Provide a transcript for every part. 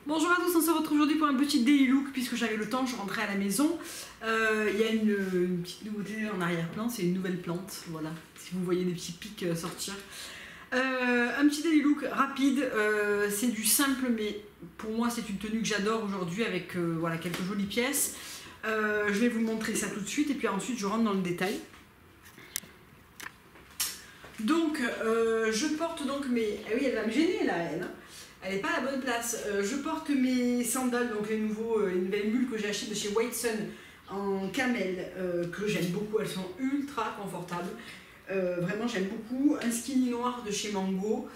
Bonjour à tous, on se retrouve aujourd'hui pour un petit daily look puisque j'avais le temps, je rentrais à la maison. Il y a une petite nouveauté en arrière-plan, c'est une nouvelle plante, voilà, si vous voyez des petits pics sortir. Un petit daily look rapide, c'est du simple mais pour moi c'est une tenue que j'adore aujourd'hui avec voilà, quelques jolies pièces. Je vais vous montrer ça tout de suite et puis ensuite je rentre dans le détail. Donc je porte donc mes... Ah oui, elle va me gêner là, elle n'est pas à la bonne place. Je porte mes sandales, donc les nouvelles mules que j'ai achetées de chez White Sun en camel, que j'aime beaucoup, elles sont ultra confortables. Vraiment j'aime beaucoup. Un skinny noir de chez Mango,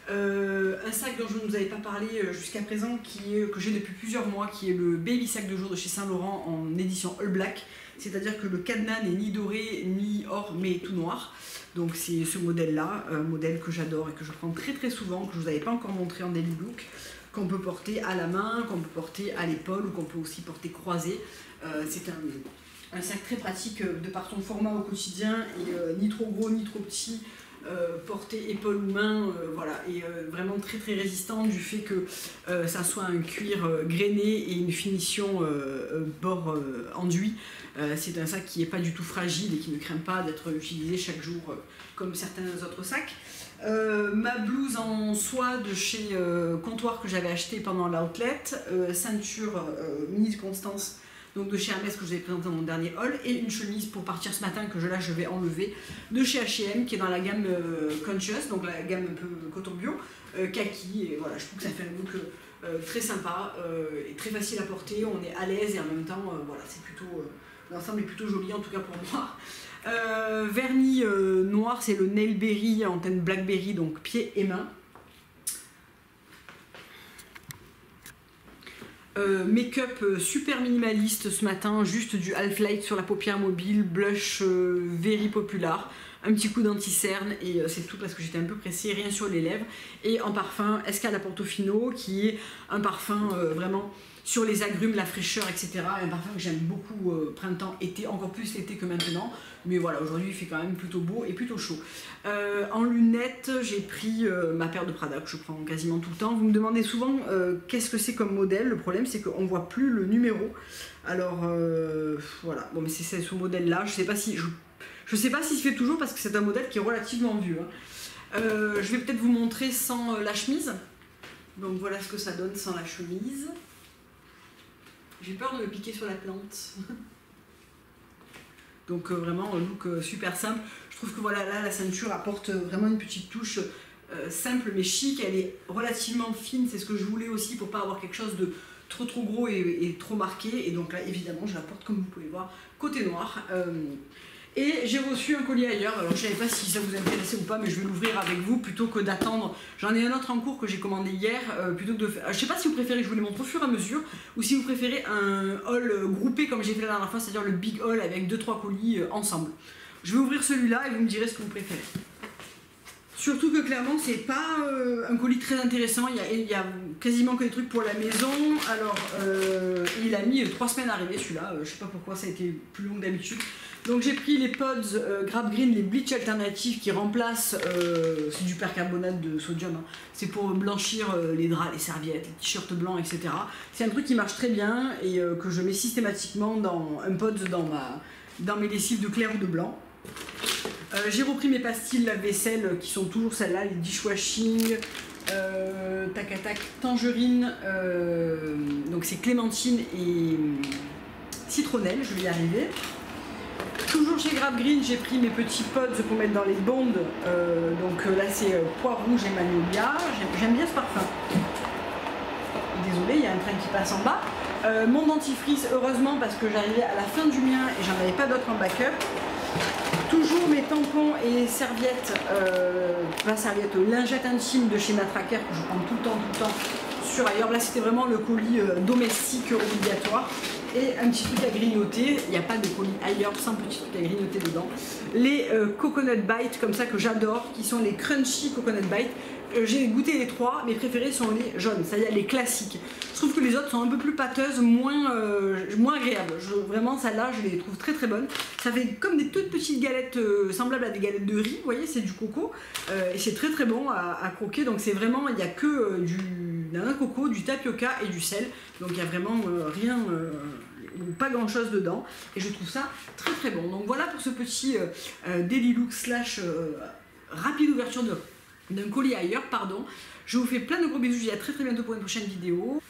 un sac dont je ne vous avais pas parlé jusqu'à présent, que j'ai depuis plusieurs mois, qui est le baby sac de jour de chez Saint Laurent en édition All Black, c'est-à-dire que le cadenas n'est ni doré ni or mais tout noir. Donc c'est ce modèle là, un modèle que j'adore et que je prends très souvent, que je ne vous avais pas encore montré en daily look, qu'on peut porter à la main, qu'on peut porter à l'épaule ou qu'on peut aussi porter croisé. C'est un sac très pratique de par son format au quotidien et ni trop gros ni trop petit, porté épaule ou main, voilà, et vraiment très résistant du fait que ça soit un cuir grainé et une finition bord enduit. C'est un sac qui n'est pas du tout fragile et qui ne craint pas d'être utilisé chaque jour comme certains autres sacs. Ma blouse en soie de chez Comptoir que j'avais acheté pendant l'outlet, ceinture mini Constance donc de chez Hermès que je vous ai présenté dans mon dernier haul, et une chemise pour partir ce matin que je vais enlever de chez H&M qui est dans la gamme Conscious, donc la gamme un peu coton bio, kaki, et voilà, je trouve que ça fait un look très sympa et très facile à porter, on est à l'aise et en même temps voilà, c'est plutôt l'ensemble est plutôt joli en tout cas pour moi. Vernis noir, c'est le Nailberry en teinte Blackberry, donc pieds et mains. Make-up super minimaliste ce matin, juste du Half-Light sur la paupière mobile, blush very popular, un petit coup d'anti-cerne et c'est tout parce que j'étais un peu pressée, rien sur les lèvres. Et en parfum, Escada Portofino qui est un parfum vraiment sur les agrumes, la fraîcheur, etc. Un parfum que j'aime beaucoup printemps, été, encore plus l'été que maintenant. Mais voilà, aujourd'hui il fait quand même plutôt beau et plutôt chaud. En lunettes, j'ai pris ma paire de Prada que je prends quasiment tout le temps. Vous me demandez souvent qu'est-ce que c'est comme modèle. Le problème c'est qu'on ne voit plus le numéro. Alors voilà, bon mais c'est ce modèle là. Je sais pas si se fait toujours parce que c'est un modèle qui est relativement vieux. Je vais peut-être vous montrer sans la chemise. Donc voilà ce que ça donne sans la chemise. J'ai peur de me piquer sur la plante. Donc vraiment un look super simple. Je trouve que voilà, là la ceinture apporte vraiment une petite touche simple mais chic. Elle est relativement fine, c'est ce que je voulais aussi pour pas avoir quelque chose de trop gros et trop marqué. Et donc là évidemment je la porte comme vous pouvez voir côté noir. Et j'ai reçu un colis ailleurs, alors je ne savais pas si ça vous intéressait ou pas, mais je vais l'ouvrir avec vous plutôt que d'attendre. J'en ai un autre en cours que j'ai commandé hier, plutôt que de faire... Je ne sais pas si vous préférez que je vous les montre au fur et à mesure, ou si vous préférez un haul groupé comme j'ai fait la dernière fois, c'est-à-dire le big haul avec 2-3 colis ensemble. Je vais ouvrir celui-là et vous me direz ce que vous préférez. Surtout que clairement c'est pas un colis très intéressant, il y a quasiment que des trucs pour la maison. Alors il a mis 3 semaines à arriver celui-là, je sais pas pourquoi ça a été plus long que d'habitude. Donc j'ai pris les Pods Grab Green, les bleach alternatives qui remplacent, c'est du percarbonate de sodium, hein. C'est pour blanchir les draps, les serviettes, les t-shirts blancs, etc. C'est un truc qui marche très bien et que je mets systématiquement dans un Pods dans mes lessives de clair ou de blanc. J'ai repris mes pastilles lave-vaisselle qui sont toujours celles-là, les dishwashing, tac à tac, tangerine, donc c'est clémentine et citronnelle, je vais y arriver. Toujours chez Grab Green, j'ai pris mes petits pods pour mettre dans les bondes, donc là c'est poire rouge et magnolia, j'aime bien ce parfum. Désolée, il y a un train qui passe en bas. Mon dentifrice, heureusement, parce que j'arrivais à la fin du mien et j'en avais pas d'autres en backup. Toujours mes tampons et serviettes, pas serviettes, lingettes intimes de chez Matraquer que je prends tout le temps sur ailleurs. Là c'était vraiment le colis domestique obligatoire. Et un petit truc à grignoter, il n'y a pas de colis ailleurs sans petit truc à grignoter dedans. Les Coconut Bites comme ça que j'adore, qui sont les Crunchy Coconut Bites, j'ai goûté les trois, mes préférés sont les jaunes, c'est-à-dire les classiques. Je trouve que les autres sont un peu plus pâteuses, moins agréables. Vraiment, celles-là, je les trouve très très bonnes. Ça fait comme des toutes petites galettes semblables à des galettes de riz, vous voyez, c'est du coco. Et c'est très très bon à croquer, donc c'est vraiment, il n'y a que du coco, du tapioca et du sel. Donc il n'y a vraiment rien, pas grand chose dedans. Et je trouve ça très très bon. Donc voilà pour ce petit Daily Look slash rapide ouverture d'un colis ailleurs, pardon. Je vous fais plein de gros bisous, je vous dis à très très bientôt pour une prochaine vidéo.